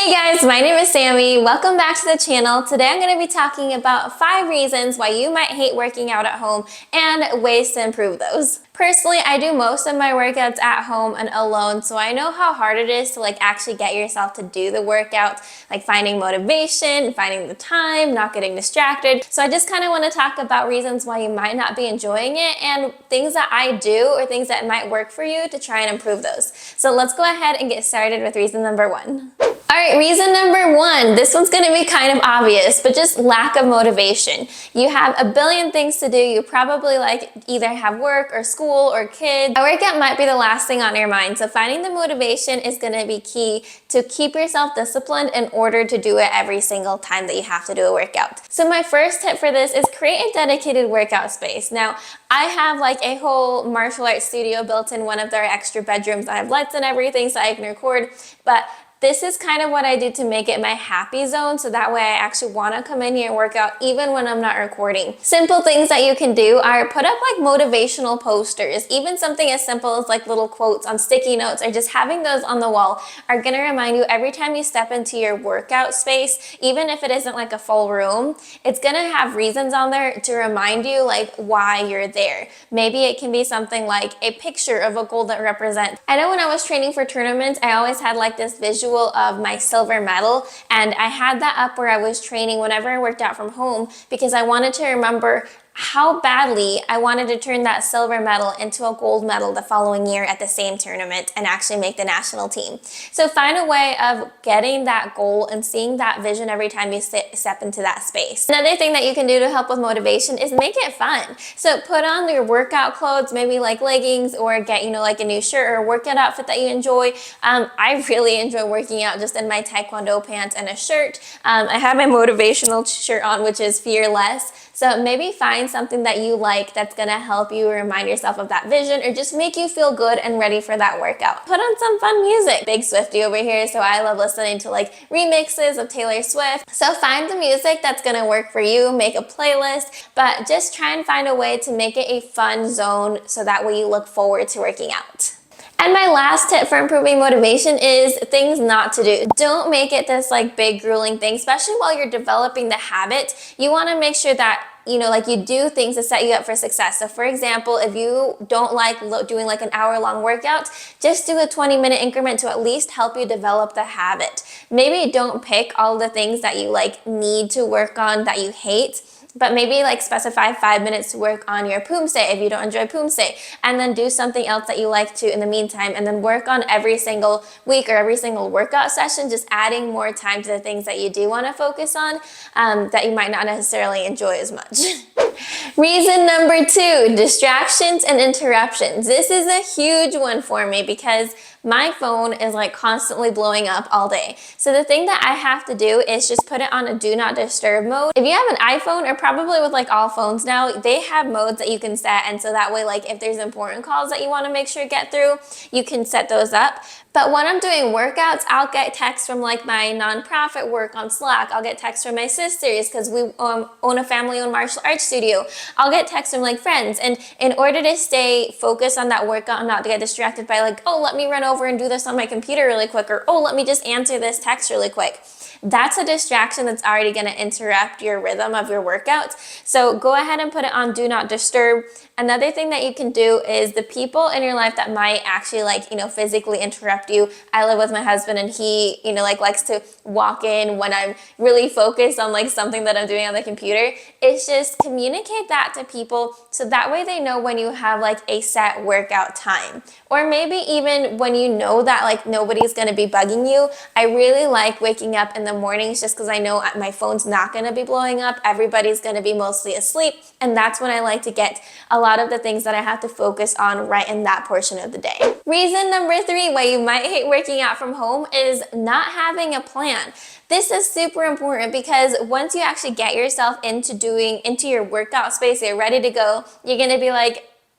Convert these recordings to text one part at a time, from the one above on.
Hey guys, my name is Sammy. Welcome back to the channel. Today I'm going to be talking about 5 reasons why you might hate working out at home and ways to improve those. Personally, I do most of my workouts at home and alone, so I know how hard it is to actually get yourself to do the workout, like finding motivation, finding the time, not getting distracted. So I just kind of want to talk about reasons why you might not be enjoying it and things that I do or things that might work for you to try and improve those. So let's go ahead and get started with reason number 1. Alright, reason number 1. This one's going to be kind of obvious, but just lack of motivation. You have a billion things to do. You probably either have work or school or kids. A workout might be the last thing on your mind, so finding the motivation is going to be key to keep yourself disciplined in order to do it every single time that you have to do a workout. So my first tip for this is create a dedicated workout space. Now, I have a whole martial arts studio built in one of their extra bedrooms. I have lights and everything so I can record, but this is kind of what I do to make it my happy zone, so that way I actually want to come in here and work out even when I'm not recording. Simple things that you can do are put up motivational posters. Even something as simple as little quotes on sticky notes or just having those on the wall are going to remind you every time you step into your workout space, even if it isn't a full room, it's going to have reasons on there to remind you why you're there. Maybe it can be something like a picture of a goal that represents. I know when I was training for tournaments, I always had this visual of my silver medal, and I had that up where I was training whenever I worked out from home because I wanted to remember how badly I wanted to turn that silver medal into a gold medal the following year at the same tournament and actually make the national team. So find a way of getting that goal and seeing that vision every time you step into that space. Another thing that you can do to help with motivation is make it fun. So put on your workout clothes, maybe leggings, or get a new shirt or a workout outfit that you enjoy. I really enjoy working out just in my Taekwondo pants and a shirt. I have my motivational shirt on, which is fearless. So maybe find something that you like that's gonna help you remind yourself of that vision or just make you feel good and ready for that workout. Put on some fun music. Big Swiftie over here, so I love listening to remixes of Taylor Swift. So find the music that's gonna work for you, make a playlist, but just try and find a way to make it a fun zone so that way you look forward to working out. And my last tip for improving motivation is things not to do. Don't make it this big grueling thing, especially while you're developing the habit. You want to make sure that you do things to set you up for success. So for example, if you don't like doing an hour-long workout, just do a 20-minute increment to at least help you develop the habit. Maybe don't pick all the things that you need to work on that you hate, but maybe specify 5 minutes to work on your Poomsae if you don't enjoy Poomsae, and then do something else that you like to in the meantime, and then work on every single week or every single workout session, just adding more time to the things that you do want to focus on that you might not necessarily enjoy as much. Reason number 2, distractions and interruptions. This is a huge one for me because my phone is constantly blowing up all day. So the thing that I have to do is just put it on a do not disturb mode. If you have an iPhone, or probably with all phones now, they have modes that you can set, and so that way if there's important calls that you want to make sure get through, you can set those up. But when I'm doing workouts, I'll get texts from my nonprofit work on Slack. I'll get texts from my sisters because we own a family-owned martial arts studio. I'll get texts from friends, and in order to stay focused on that workout and not to get distracted by oh, let me run over and do this on my computer really quick, or oh, let me just answer this text really quick. That's a distraction that's already going to interrupt your rhythm of your workouts. So go ahead and put it on do not disturb. Another thing that you can do is the people in your life that might actually physically interrupt you. I live with my husband, and he likes to walk in when I'm really focused on something that I'm doing on the computer. It's just communicate that to people so that way they know when you have a set workout time. Or maybe even when you know that nobody's going to be bugging you. I really like waking up in the mornings just because I know my phone's not going to be blowing up. Everybody's going to be mostly asleep, and that's when I like to get a lot of the things that I have to focus on right in that portion of the day. Reason number 3 why you might hate working out from home is not having a plan. This is super important because once you actually get yourself into your workout space, you're ready to go, you're going to be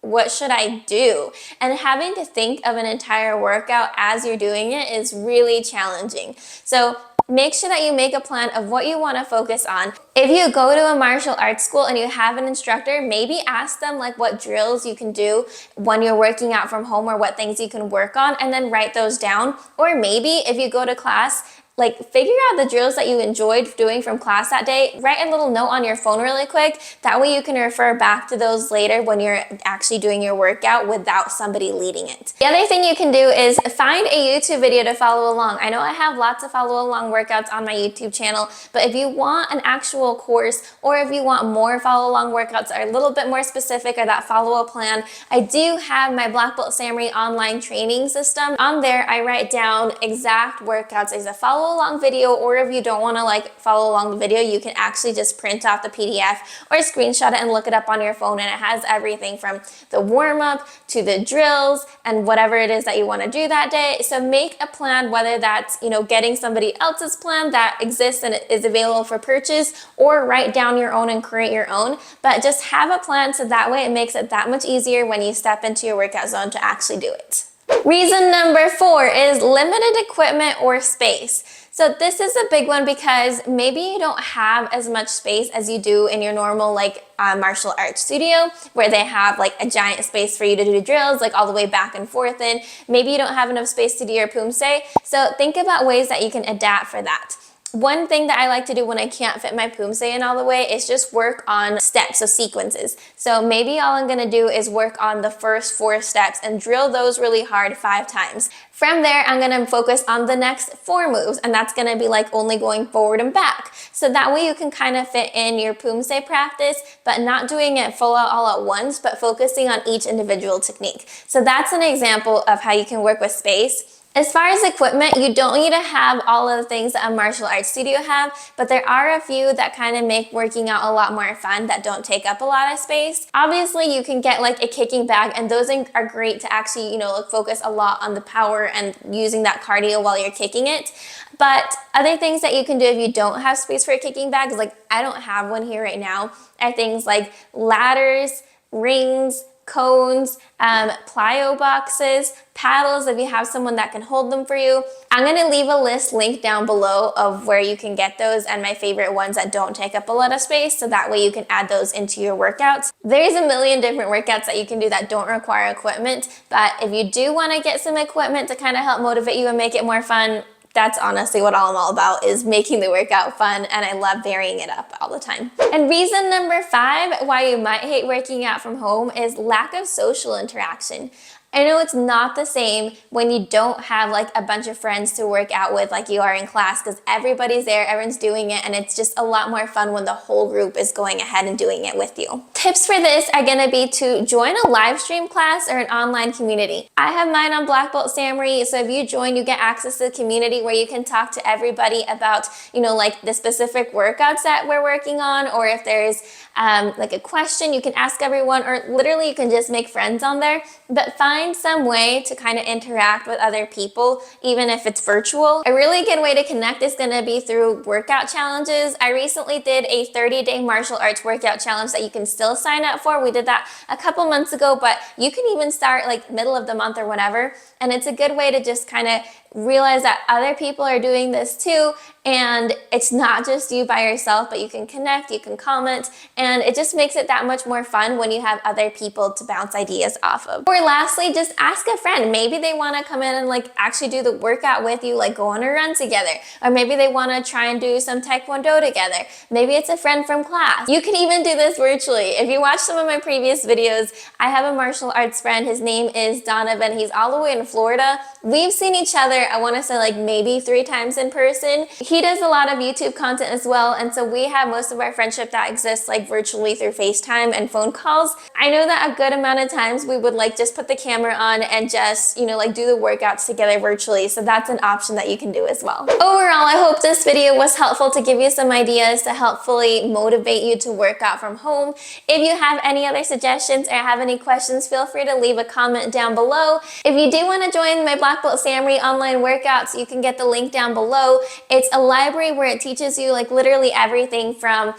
what should I do? And having to think of an entire workout as you're doing it is really challenging. So make sure that you make a plan of what you want to focus on. If you go to a martial arts school and you have an instructor, maybe ask them what drills you can do when you're working out from home or what things you can work on, and then write those down. Or maybe if you go to class, like figure out the drills that you enjoyed doing from class that day. Write a little note on your phone really quick. That way you can refer back to those later when you're actually doing your workout without somebody leading it. The other thing you can do is find a YouTube video to follow along. I know I have lots of follow along workouts on my YouTube channel, but if you want an actual course, or if you want more follow along workouts that are a little bit more specific, or that follow a plan, I do have my Black Belt Samery online training system. On there, I write down exact workouts as a follow along video, or if you don't want to like follow along the video, you can actually just print out the PDF or screenshot it and look it up on your phone, and it has everything from the warm-up to the drills and whatever it is that you want to do that day. So make a plan, whether that's, you know, getting somebody else's plan that exists and is available for purchase, or write down your own and create your own, but just have a plan so that way it makes it that much easier when you step into your workout zone to actually do it. Reason number 4 is limited equipment or space. So this is a big one because maybe you don't have as much space as you do in your normal like martial arts studio, where they have like a giant space for you to do drills like all the way back and forth in. Maybe you don't have enough space to do your Poomsae. So think about ways that you can adapt for that. One thing that I like to do when I can't fit my Poomsae in all the way is just work on steps, so sequences. So maybe all I'm gonna do is work on the first 4 steps and drill those really hard 5 times. From there, I'm gonna focus on the next 4 moves, and that's gonna be like only going forward and back. So that way you can kind of fit in your Poomsae practice, but not doing it full out all at once, but focusing on each individual technique. So that's an example of how you can work with space. As far as equipment, you don't need to have all of the things that a martial arts studio have, but there are a few that kind of make working out a lot more fun that don't take up a lot of space. Obviously, you can get like a kicking bag, and those are great to actually, you know, focus a lot on the power and using that cardio while you're kicking it. But other things that you can do if you don't have space for a kicking bag, is like I don't have one here right now, are things like ladders, rings, cones, plyo boxes, paddles if you have someone that can hold them for you. I'm gonna leave a list linked down below of where you can get those and my favorite ones that don't take up a lot of space, so that way you can add those into your workouts. There's a million different workouts that you can do that don't require equipment, but if you do wanna get some equipment to kind of help motivate you and make it more fun, that's honestly what I'm all about, is making the workout fun, and I love varying it up all the time. And reason number 5 why you might hate working out from home is lack of social interaction. I know it's not the same when you don't have like a bunch of friends to work out with like you are in class, because everybody's there, everyone's doing it, and it's just a lot more fun when the whole group is going ahead and doing it with you. Tips for this are gonna be to join a live stream class or an online community. I have mine on Black Belt Samery, so if you join, you get access to the community where you can talk to everybody about, you know, like the specific workouts that we're working on, or if there's like a question, you can ask everyone, or literally you can just make friends on there. But find some way to kind of interact with other people, even if it's virtual. A really good way to connect is going to be through workout challenges. I recently did a 30-day martial arts workout challenge that you can still sign up for. We did that a couple months ago, but you can even start like middle of the month or whatever. And it's a good way to just kind of realize that other people are doing this too, and it's not just you by yourself, but you can connect, you can comment, and it just makes it that much more fun when you have other people to bounce ideas off of. Or lastly, just ask a friend. Maybe they want to come in and like actually do the workout with you, like go on a run together, or maybe they want to try and do some Taekwondo together. Maybe it's a friend from class. You can even do this virtually. If you watch some of my previous videos, I have a martial arts friend. His name is Donovan. He's all the way in Florida. We've seen each other, I want to say like maybe 3 times in person. He does a lot of YouTube content as well, and so we have most of our friendship that exists like virtually through FaceTime and phone calls. I know that a good amount of times we would like just put the camera on and just, you know, like do the workouts together virtually, so that's an option that you can do as well. Overall, I hope this video was helpful to give you some ideas to helpfully motivate you to work out from home. If you have any other suggestions or have any questions, feel free to leave a comment down below. If you do want to join my Black Belt Samery online workouts, you can get the link down below. It's a library where it teaches you like literally everything from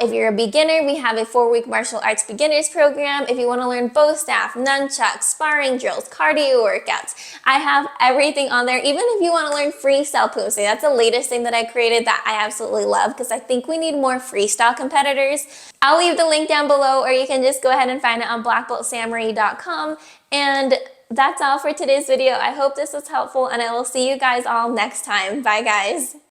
if you're a beginner, we have a 4-week martial arts beginners program. If you want to learn bow staff, nunchucks, sparring drills, cardio workouts, I have everything on there. Even if you want to learn freestyle Poomsae, that's the latest thing that I created that I absolutely love, because I think we need more freestyle competitors. I'll leave the link down below, or you can just go ahead and find it on blackbeltsamery.com. And That's all for today's video. I hope this was helpful and I will see you guys all next time. Bye guys.